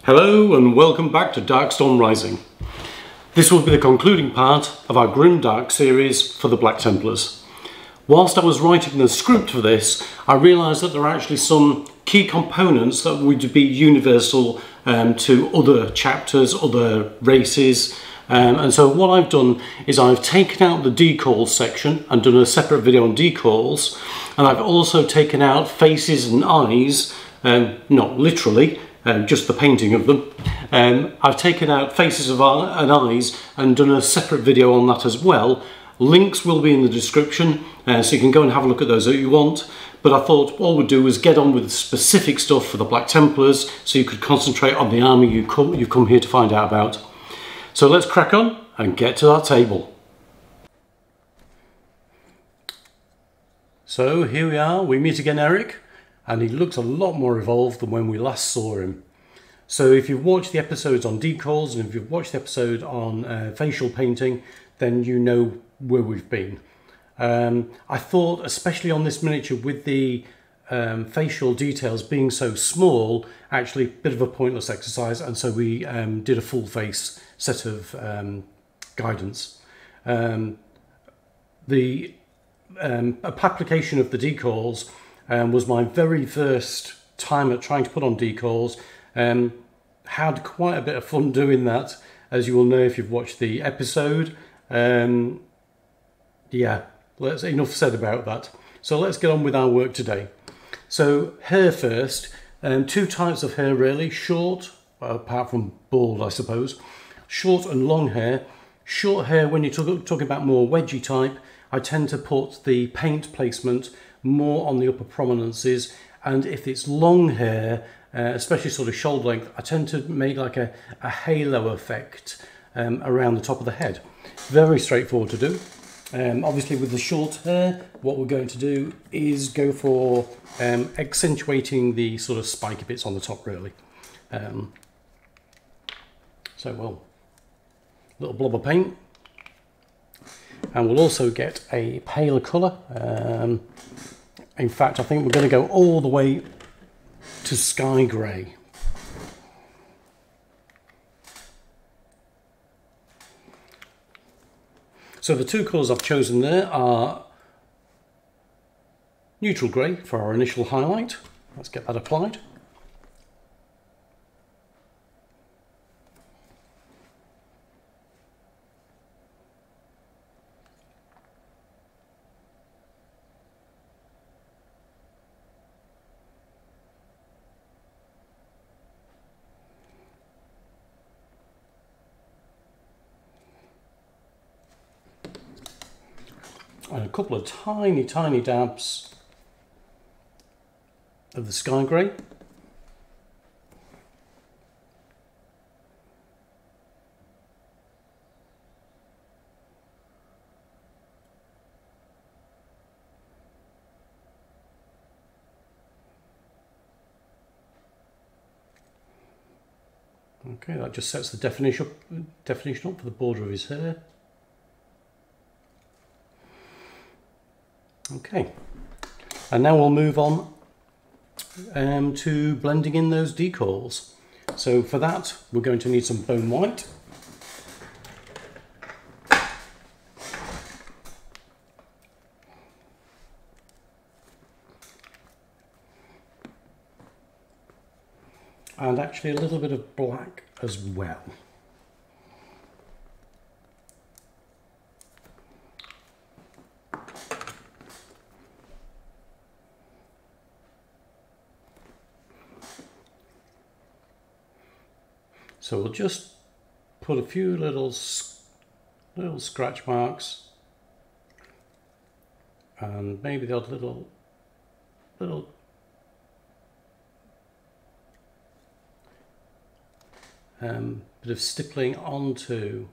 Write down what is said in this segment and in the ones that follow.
Hello and welcome back to Darkstorm Rising. This will be the concluding part of our Grimdark series for the Black Templars. Whilst I was writing the script for this, I realised that there are actually some key components that would be universal to other chapters, other races, and so what I've done is I've taken out the decals section and done a separate video on decals, and I've also taken out faces and eyes, not literally, just the painting of them. I've taken out faces and eyes and done a separate video on that as well. Links will be in the description, so you can go and have a look at those if you want. But I thought all we'd do was get on with the specific stuff for the Black Templars so you could concentrate on the army you've come here to find out about. So let's crack on and get to our table. So here we are, we meet again Eric, and he looks a lot more evolved than when we last saw him. So if you've watched the episodes on decals and if you've watched the episode on facial painting, then you know where we've been. I thought, especially on this miniature with the facial details being so small, actually a bit of a pointless exercise, and so we did a full face set of guidance. The application of the decals was my very first time at trying to put on decals. Had quite a bit of fun doing that, as you will know if you've watched the episode. Yeah, enough said about that. So let's get on with our work today. So hair first, two types of hair really, short, apart from bald I suppose, short and long hair. Short hair, when you're talking about more wedgie type, I tend to put the paint placement more on the upper prominences, and if it's long hair, especially sort of shoulder length, I tend to make like a halo effect around the top of the head. Very straightforward to do. Obviously with the short hair, what we're going to do is go for accentuating the sort of spiky bits on the top really. So well, little blob of paint, and we'll also get a paler colour. In fact, I think we're going to go all the way to sky grey. So the two colours I've chosen there are neutral grey for our initial highlight. Let's get that applied. And a couple of tiny dabs of the sky grey. Okay, that just sets the definition up for the border of his hair. Okay, and now we'll move on to blending in those decals. So for that, we're going to need some bone white. And actually a little bit of black as well. So we'll just put a few little scratch marks, and maybe the odd little bit of stippling onto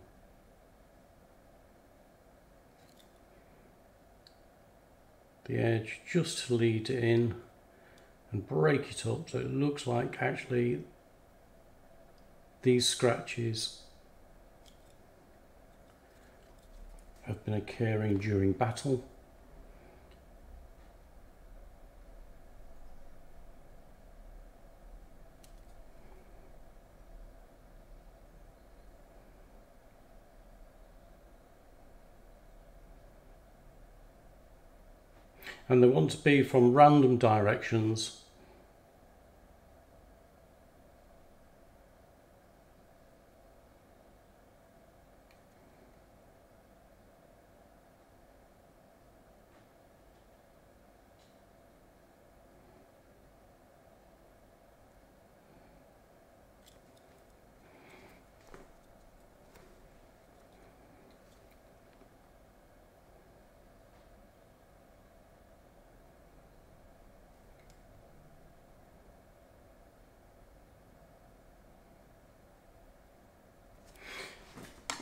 the edge, just to lead it in and break it up so it looks like actually these scratches have been occurring during battle. and they want to be from random directions.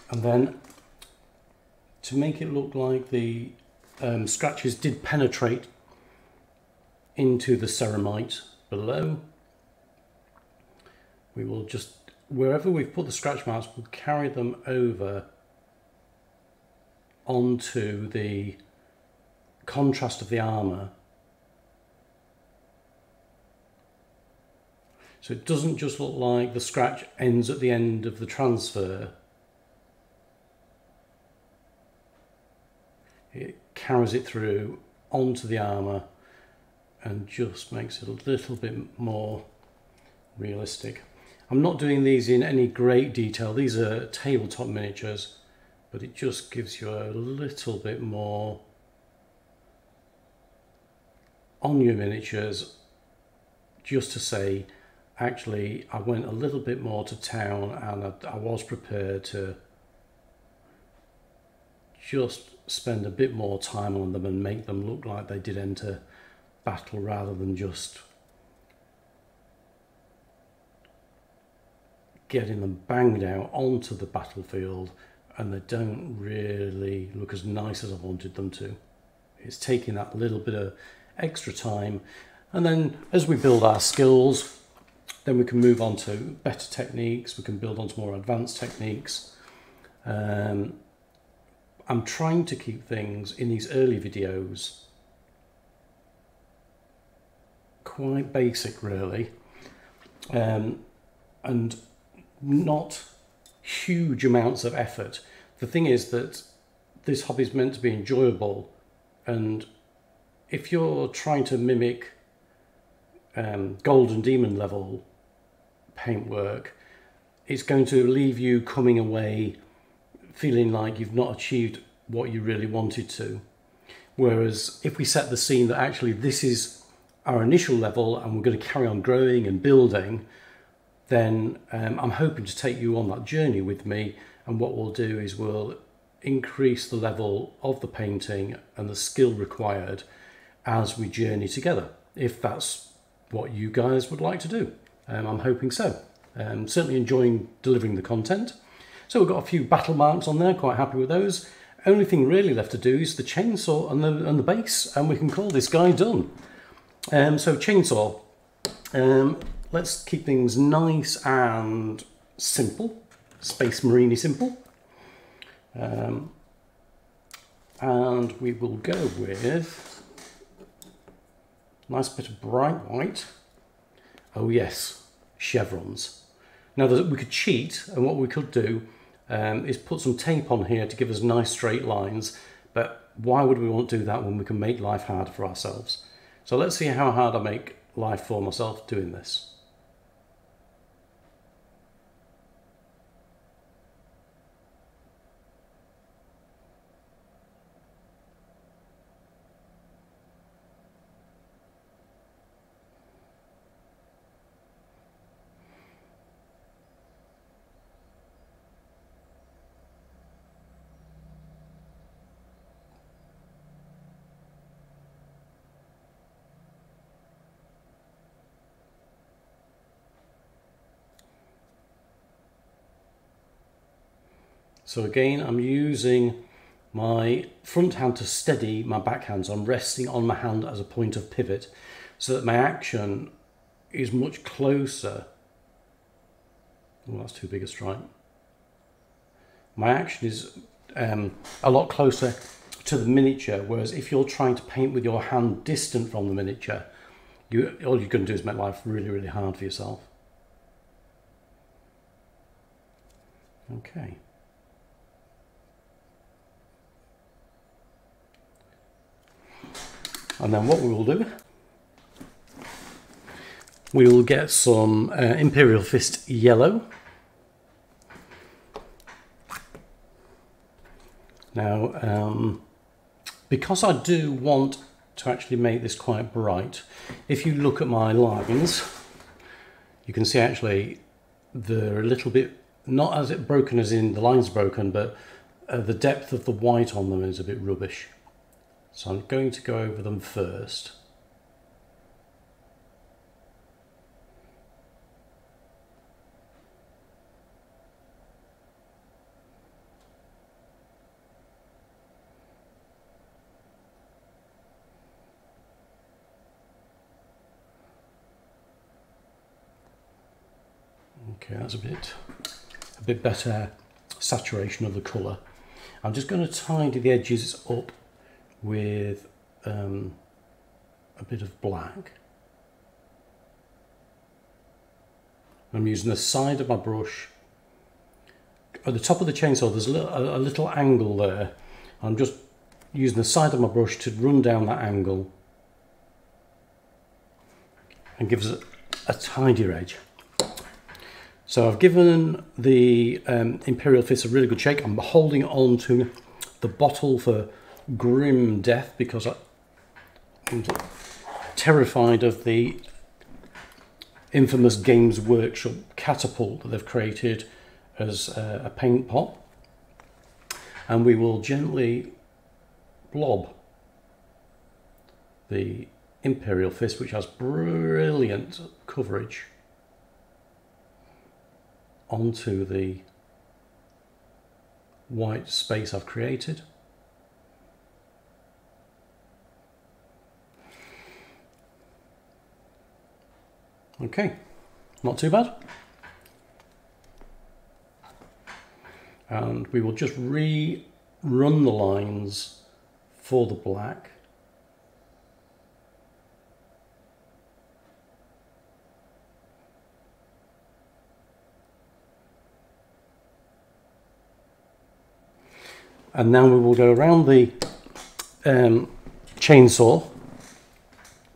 And then to make it look like the scratches did penetrate into the ceramite below, we will just, wherever we've put the scratch marks, we'll carry them over onto the contrast of the armour. So it doesn't just look like the scratch ends at the end of the transfer. It carries it through onto the armour and just makes it a little bit more realistic. I'm not doing these in any great detail. These are tabletop miniatures, but it just gives you a little bit more on your miniatures, just to say, actually, I went a little bit more to town and I was prepared to just spend a bit more time on them and make them look like they did enter battle, rather than just getting them banged out onto the battlefield and they don't really look as nice as I wanted them to. It's taking that little bit of extra time, and then as we build our skills, then we can move on to better techniques, we can build on to more advanced techniques. I'm trying to keep things in these early videos quite basic, really, and not huge amounts of effort. The thing is that this hobby is meant to be enjoyable, and if you're trying to mimic Golden Demon level paintwork, it's going to leave you coming away feeling like you've not achieved what you really wanted to. Whereas if we set the scene that actually this is our initial level and we're going to carry on growing and building, then I'm hoping to take you on that journey with me, and what we'll do is we'll increase the level of the painting and the skill required as we journey together, if that's what you guys would like to do. I'm hoping so. Certainly enjoying delivering the content. So we've got a few battle marks on there, quite happy with those. Only thing really left to do is the chainsaw and the base, and we can call this guy done. So chainsaw, let's keep things nice and simple, Space Marine-y simple. And we will go with a nice bit of bright white. Oh yes, chevrons. Now we could cheat, and what we could do is put some tape on here to give us nice straight lines, but why would we want to do that when we can make life hard for ourselves? So let's see how hard I make life for myself doing this. So again, I'm using my front hand to steady my backhand, so I'm resting on my hand as a point of pivot so that my action is much closer. Oh, that's too big a strike. My action is a lot closer to the miniature, whereas if you're trying to paint with your hand distant from the miniature, all you're going to do is make life really, really hard for yourself. Okay. And then what we will do, we will get some Imperial Fist yellow. Now, because I do want to actually make this quite bright, if you look at my lines, you can see actually they're a little bit, not as broken as in the line's broken, but the depth of the white on them is a bit rubbish. So I'm going to go over them first. Okay, that's a bit better saturation of the colour. I'm just going to tidy the edges up with a bit of black. I'm using the side of my brush. At the top of the chainsaw there's a little angle there. I'm just using the side of my brush to run down that angle and gives it a tidier edge. So I've given the Imperial Fist a really good shake. I'm holding on to the bottle for grim death because I'm terrified of the infamous Games Workshop catapult that they've created as a paint pot. And we will gently blob the Imperial Fist, which has brilliant coverage, onto the white space I've created. Okay, not too bad. And we will just rerun the lines for the black. And now we will go around the chainsaw,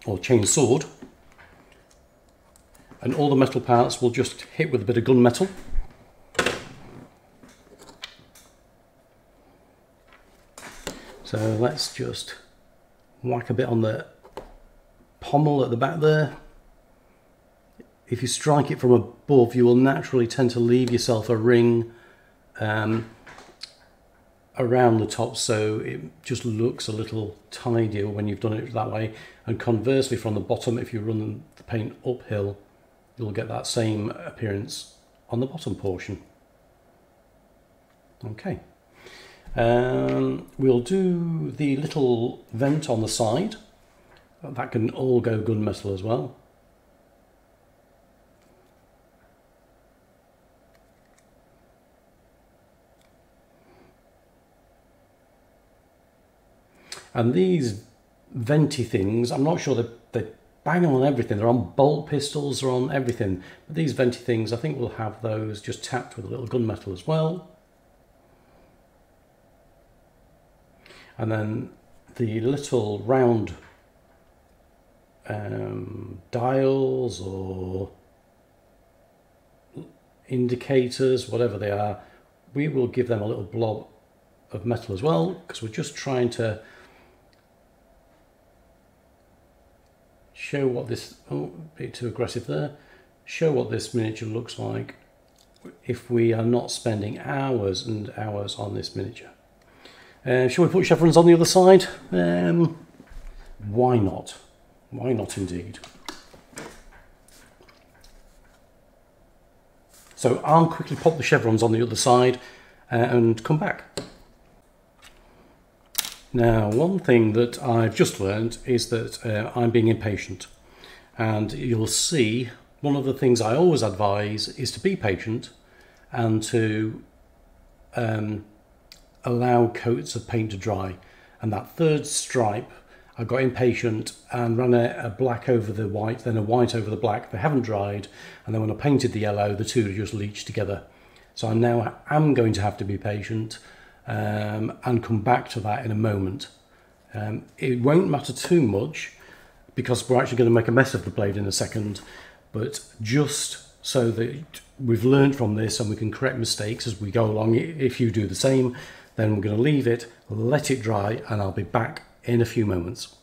or chainsword, and all the metal parts will just hit with a bit of gunmetal. So let's just whack a bit on the pommel at the back there. If you strike it from above, you will naturally tend to leave yourself a ring around the top, so it just looks a little tidier when you've done it that way. And conversely, from the bottom, if you run the paint uphill, you'll get that same appearance on the bottom portion. Okay, we'll do the little vent on the side. That can all go gunmetal as well. And these venty things, I'm not sure they're bang on everything. They're on bolt pistols, they're on everything. But these venty things, I think we'll have those just tapped with a little gunmetal as well. And then the little round dials or indicators, whatever they are, we will give them a little blob of metal as well, because we're just trying to show what this, oh, a bit too aggressive there, show what this miniature looks like if we are not spending hours and hours on this miniature. Shall we put chevrons on the other side? Why not? Why not indeed? So I'll quickly pop the chevrons on the other side and come back. Now, one thing that I've just learned is that I'm being impatient, and you'll see one of the things I always advise is to be patient and to allow coats of paint to dry. And that third stripe, I got impatient and ran a black over the white, then a white over the black. They haven't dried, and then when I painted the yellow, the two just leached together. So I now am going to have to be patient and come back to that in a moment. It won't matter too much because we're actually going to make a mess of the blade in a second, but just so that we've learned from this and we can correct mistakes as we go along. If you do the same, then we're going to leave it, let it dry, and I'll be back in a few moments.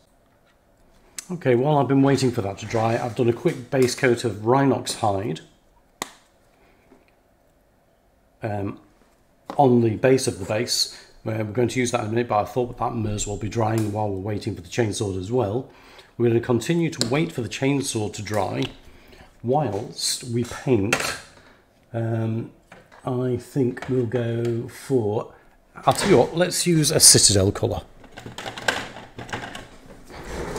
Okay, while I've been waiting for that to dry, I've done a quick base coat of Rhinox hide on the base of the base. We're going to use that in a minute, but I thought that may as well be drying while we're waiting for the chainsaw as well. We're going to continue to wait for the chainsaw to dry whilst we paint. I think we'll go for, I'll tell you what, let's use a Citadel colour.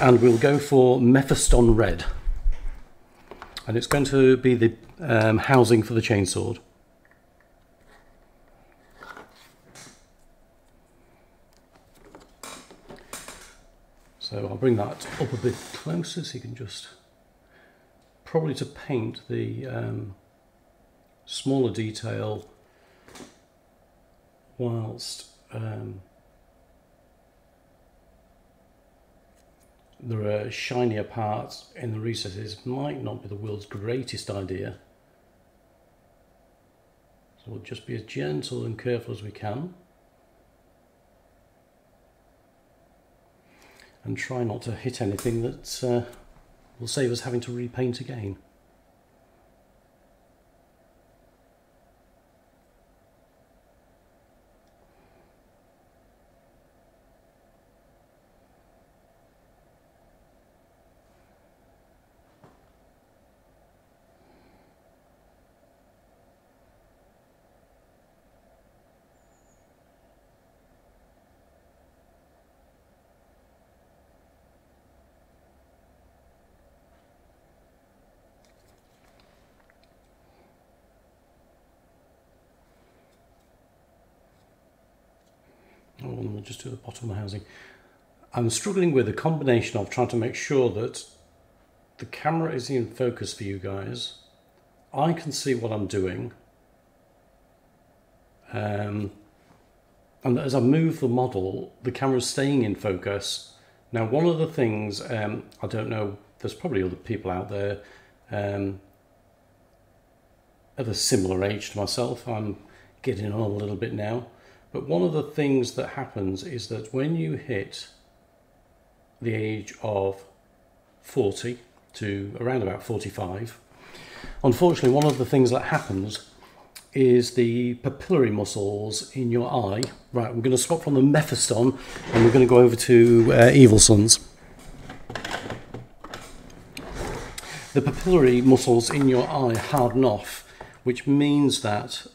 And we'll go for Mephiston Red. And it's going to be the housing for the chainsaw. So I'll bring that up a bit closer so you can just, probably to paint the smaller detail whilst there are shinier parts in the recesses. Might not be the world's greatest idea. So we'll just be as gentle and careful as we can. And try not to hit anything that will save us having to repaint again. And we'll just do the bottom of the housing. I'm struggling with a combination of trying to make sure that the camera is in focus for you guys. I can see what I'm doing. And as I move the model, the camera's staying in focus. Now, one of the things, I don't know, there's probably other people out there of a similar age to myself. I'm getting on a little bit now. But one of the things that happens is that when you hit the age of 40 to around about 45, unfortunately one of the things that happens is the papillary muscles in your eye. Right, we're going to swap from the Mephiston and we're going to go over to Evil Sons. The papillary muscles in your eye harden off, which means that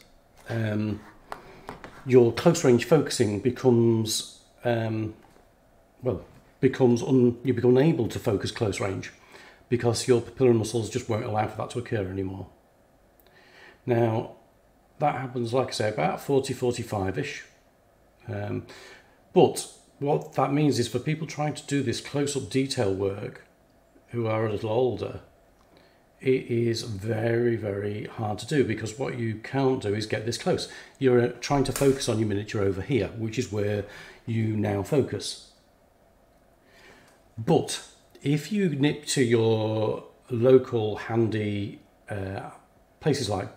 your close range focusing becomes, you become unable to focus close range because your papillary muscles just won't allow for that to occur anymore. Now, that happens, like I say, about 40, 45-ish. But what that means is for people trying to do this close-up detail work who are a little older, it is very, very hard to do because what you can't do is get this close. You're trying to focus on your miniature over here, which is where you now focus. But if you nip to your local handy places like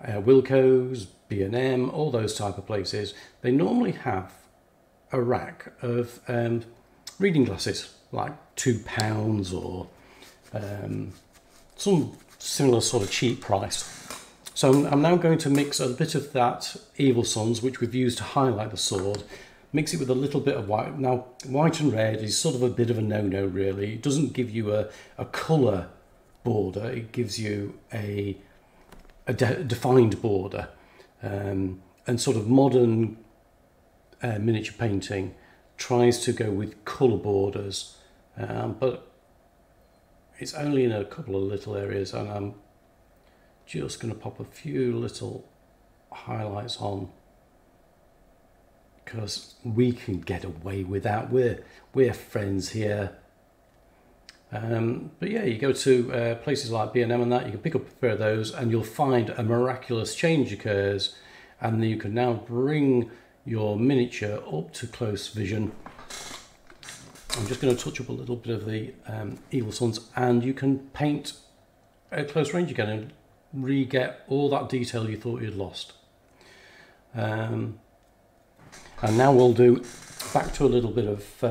Wilko's, B&M, all those type of places, they normally have a rack of reading glasses, like £2 or some similar sort of cheap price. So I'm now going to mix a bit of that Evil Sons, which we've used to highlight the sword, mix it with a little bit of white. Now, white and red is sort of a bit of a no-no, really. It doesn't give you a colour border, it gives you a defined border. And sort of modern miniature painting tries to go with colour borders, but it's only in a couple of little areas, and I'm just going to pop a few little highlights on because we can get away with that. We're friends here. But yeah, you go to places like B&M and that, you can pick up a pair of those and you'll find a miraculous change occurs, and you can now bring your miniature up to close vision I'm just going to touch up a little bit of the Evil Sons, and you can paint at close range again and re-get all that detail you thought you'd lost. And now we'll do back to a little bit of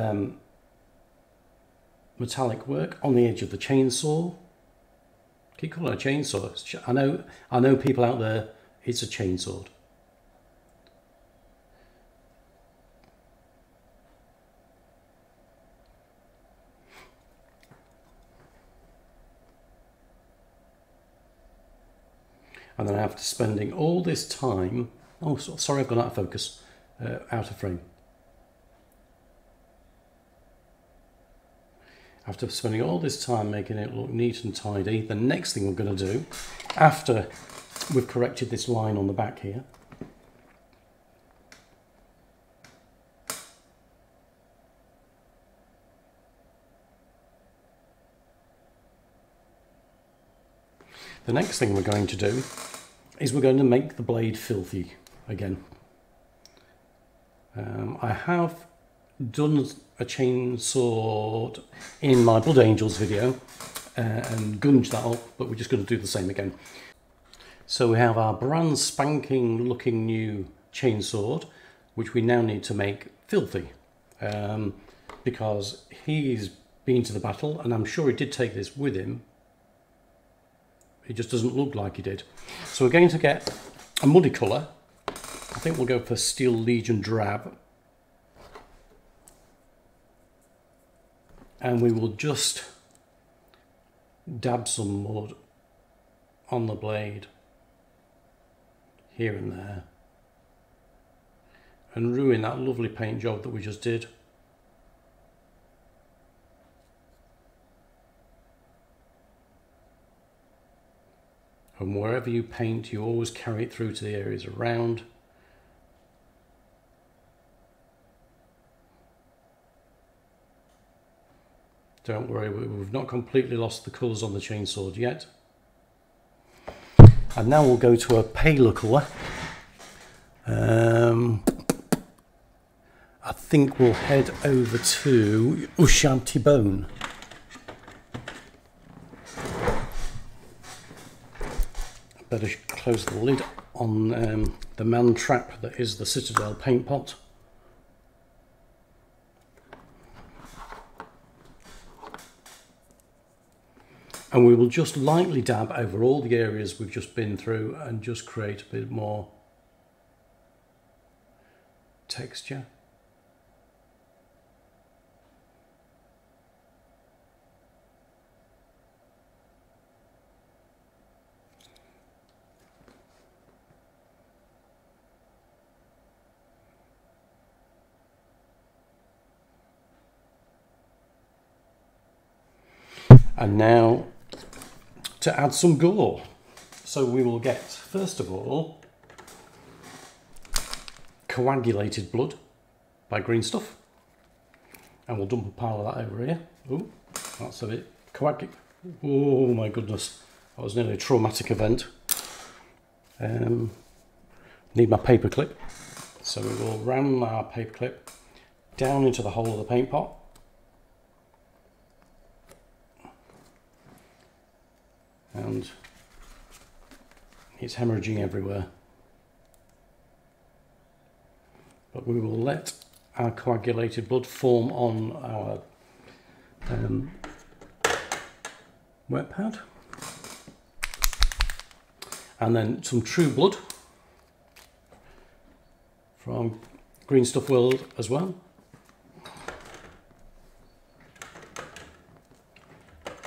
metallic work on the edge of the chainsaw. Keep calling it a chainsaw. I know people out there, it's a chainsaw. And then after spending all this time, oh sorry, I've gone out of focus, out of frame. After spending all this time making it look neat and tidy, the next thing we're going to do, after we've corrected this line on the back here, the next thing we're going to do is we're going to make the blade filthy again. I have done a chainsaw in my Blood Angels video and gunged that up, but we're just going to do the same again. So we have our brand spanking looking new chainsaw, which we now need to make filthy, because he's been to the battle, and I'm sure he did take this with him. It just doesn't look like he did. So we're going to get a muddy colour. I think we'll go for Steel Legion Drab. And we will just dab some mud on the blade here and there and ruin that lovely paint job that we just did. And wherever you paint, you always carry it through to the areas around. Don't worry, we've not completely lost the colours on the chainsaw yet. And now we'll go to a paler colour. I think we'll head over to Ushabti Bone. Better close the lid on the man trap that is the Citadel paint pot. And we will just lightly dab over all the areas we've just been through and just create a bit more texture. And now to add some gore. So we will get, first of all, Coagulated Blood by Green Stuff. And we'll dump a pile of that over here. Oh, that's a bit oh my goodness, that was nearly a traumatic event. Need my paper clip. So we will ram our paper clip down into the hole of the paint pot. And it's hemorrhaging everywhere. But we will let our coagulated blood form on our wet pad. And then some True Blood from Green Stuff World as well.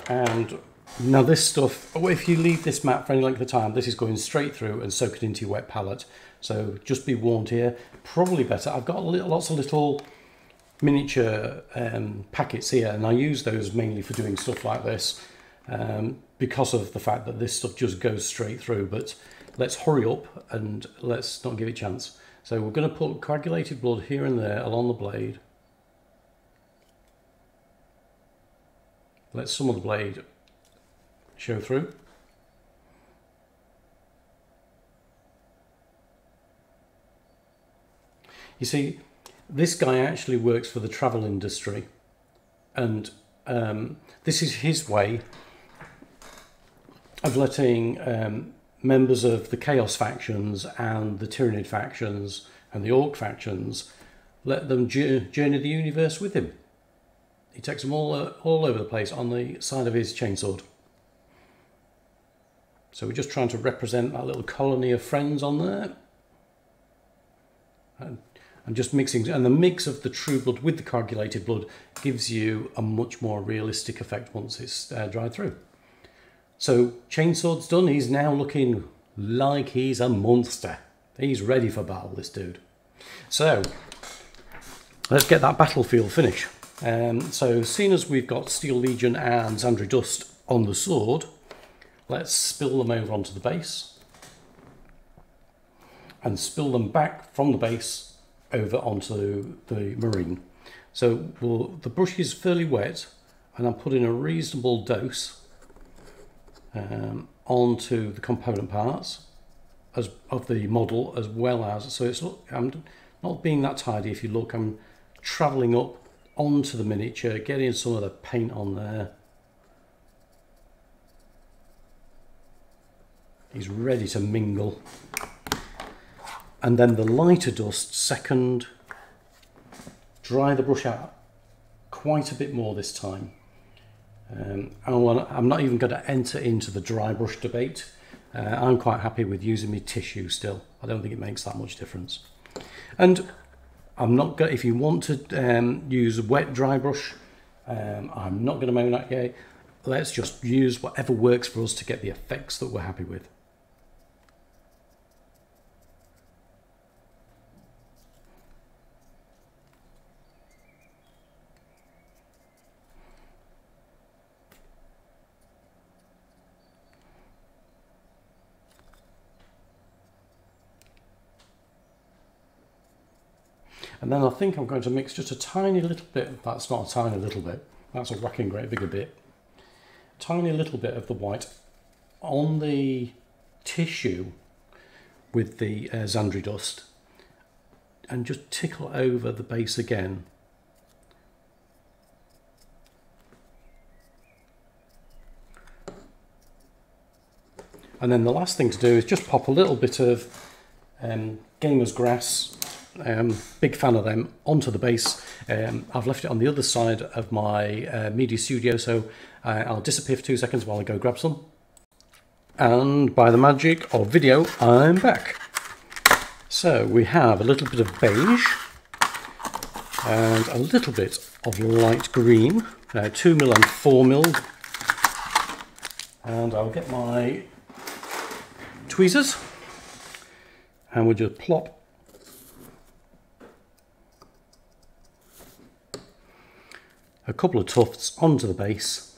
And now this stuff, if you leave this mat for any length of time, this is going straight through and soak it into your wet palette. So just be warned here, probably better. I've got lots of little miniature packets here, and I use those mainly for doing stuff like this because of the fact that this stuff just goes straight through. But let's hurry up and let's not give it a chance. So we're going to put coagulated blood here and there along the blade. Let some of the blade show through. You see, this guy actually works for the travel industry. And this is his way of letting members of the Chaos factions and the Tyranid factions and the Orc factions, let them journey the universe with him. He takes them all over the place on the side of his chainsword. So we're just trying to represent that little colony of friends on there. And just mixing, and the mix of the true blood with the coagulated blood gives you a much more realistic effect once it's dried through. So chainsword's done. He's now looking like he's a monster. He's ready for battle, this dude. So let's get that battlefield finish. So seeing as we've got Steel Legion and Xandri Dust on the sword, let's spill them over onto the base and spill them back from the base over onto the marine. So the brush is fairly wet, and I'm putting a reasonable dose onto the component parts of the model, as well as, so it's I'm not being that tidy. If you look, I'm travelling up onto the miniature, getting some of the paint on there. He's ready to mingle. And then the lighter dust second. Dry the brush out quite a bit more this time. I'm not even going to enter into the dry brush debate. I'm quite happy with using my tissue still. I don't think it makes that much difference. And I'm not going, if you want to use a wet dry brush, I'm not going to moan at you. Let's just use whatever works for us to get the effects that we're happy with. And then I think I'm going to mix just a tiny little bit, that's not a tiny little bit, that's a whacking great bigger bit, tiny little bit of the white on the tissue with the Xandri Dust, and just tickle over the base again. And then the last thing to do is just pop a little bit of Gamer's Grass, big fan of them, onto the base. I've left it on the other side of my media studio, so I'll disappear for 2 seconds while I go grab some. And by the magic of video, I'm back. So we have a little bit of beige and a little bit of light green, 2mm and 4mm. And I'll get my tweezers and we'll just plop a couple of tufts onto the base.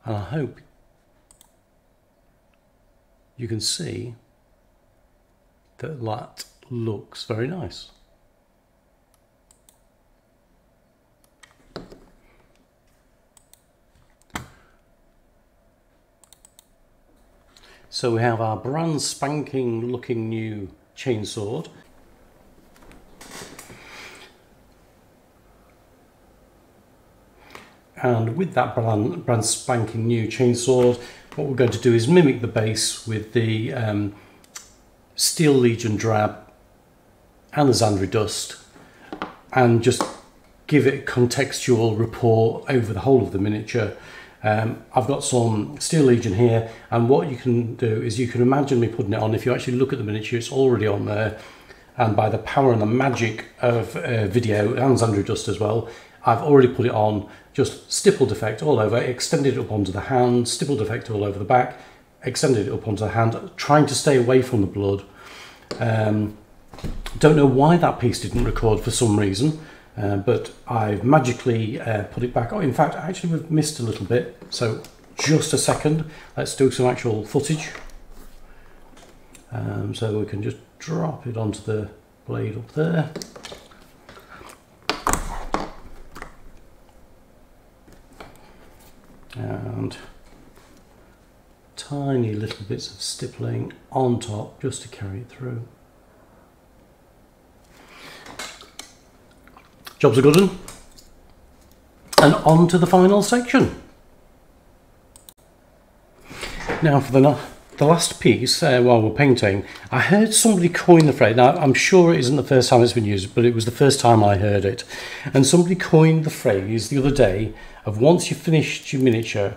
And I hope you can see that that looks very nice. So we have our brand spanking looking new chainsword. And with that brand spanking new chainsword, what we're going to do is mimic the base with the Steel Legion Drab and the Xandri Dust, and just give it contextual rapport over the whole of the miniature. I've got some Steel Legion here, and what you can do is you can imagine me putting it on. If you actually look at the miniature, it's already on there, and by the power and the magic of video and Xandri Dust as well, I've already put it on. Just stippled effect all over, extended it up onto the hand, stippled effect all over the back, extended it up onto the hand, trying to stay away from the blood. Don't know why that piece didn't record for some reason, but I've magically put it back. Oh, in fact, actually we've missed a little bit, so just a second, let's do some actual footage. So we can just drop it onto the blade up there. and tiny little bits of stippling on top just to carry it through. Job's a good one. And on to the final section. Now for the last piece, while we're painting, I heard somebody coin the phrase. Now I'm sure it isn't the first time it's been used, but it was the first time I heard it. And somebody coined the phrase the other day of once you've finished your miniature,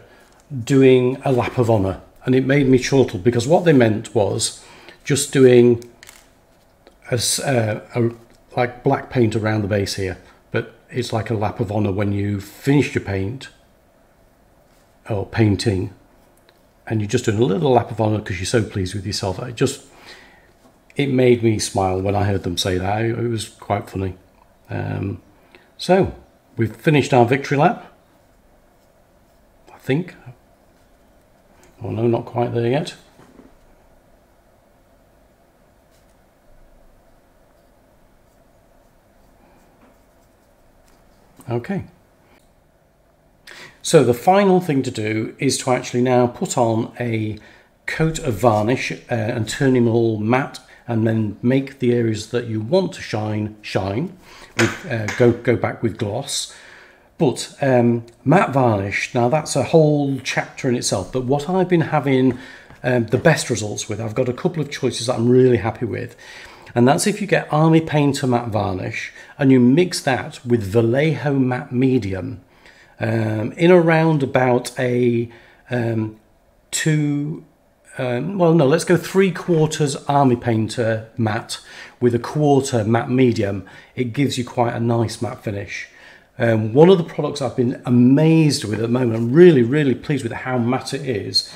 doing a lap of honour. And it made me chortle, because what they meant was just doing like black paint around the base here, but it's like a lap of honour when you finished your paint or painting, and you're just doing a little lap of honour because you're so pleased with yourself. It made me smile when I heard them say that. It was quite funny. So we've finished our victory lap, I think. Oh no, not quite there yet. Okay. So the final thing to do is to actually now put on a coat of varnish and turn them all matte, and then make the areas that you want to shine. With, go back with gloss. But matte varnish, now that's a whole chapter in itself, but what I've been having the best results with, I've got a couple of choices that I'm really happy with, and that's if you get Army Painter matte varnish and you mix that with Vallejo matte medium in around about a well no, let's go 3/4 Army Painter matte with a 1/4 matte medium. It gives you quite a nice matte finish. One of the products I've been amazed with at the moment, I'm really pleased with how matte it is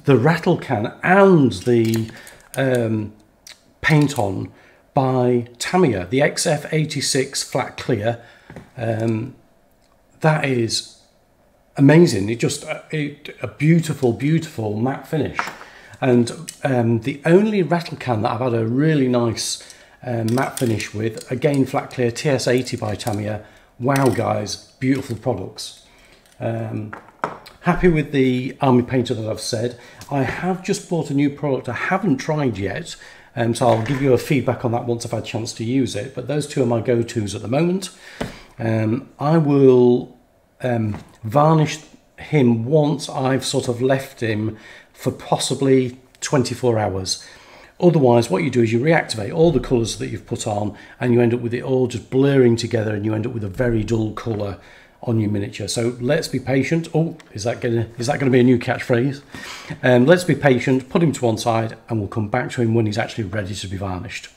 the rattle can and the paint on by Tamiya, the XF86 flat clear. That is amazing. It just a beautiful matte finish. And the only rattle can that I've had a really nice matte finish with, again flat clear, TS80 by Tamiya. Wow guys, beautiful products. Happy with the Army Painter that I've said. I have just bought a new product I haven't tried yet, so I'll give you a feedback on that once I've had a chance to use it, but those two are my go-tos at the moment. I will varnish him once I've sort of left him for possibly 24 hours. Otherwise, what you do is you reactivate all the colours that you've put on, and you end up with it all just blurring together, and you end up with a very dull colour on your miniature. So let's be patient. Oh, is that gonna be a new catchphrase? Let's be patient, put him to one side, and we'll come back to him when he's actually ready to be varnished.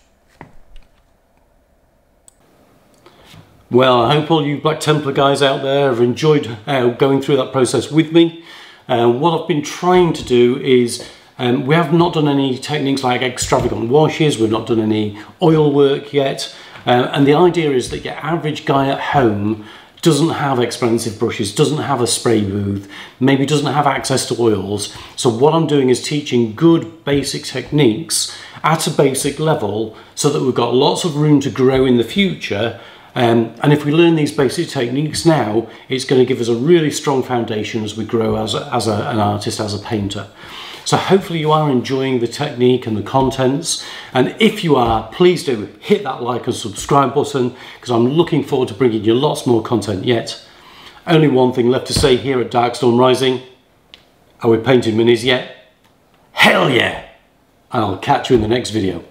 Well, I hope all you Black Templar guys out there have enjoyed going through that process with me. What I've been trying to do is we have not done any techniques like extravagant washes, we've not done any oil work yet, and the idea is that your average guy at home doesn't have expensive brushes, doesn't have a spray booth, maybe doesn't have access to oils. So what I'm doing is teaching good basic techniques at a basic level so that we've got lots of room to grow in the future. And if we learn these basic techniques now, it's going to give us a really strong foundation as we grow as an artist, as a painter. So hopefully you are enjoying the technique and the contents, and if you are, please do hit that like and subscribe button, because I'm looking forward to bringing you lots more content yet. Only one thing left to say here at Darkstorm Rising. Are we painting minis yet? Hell yeah! And I'll catch you in the next video.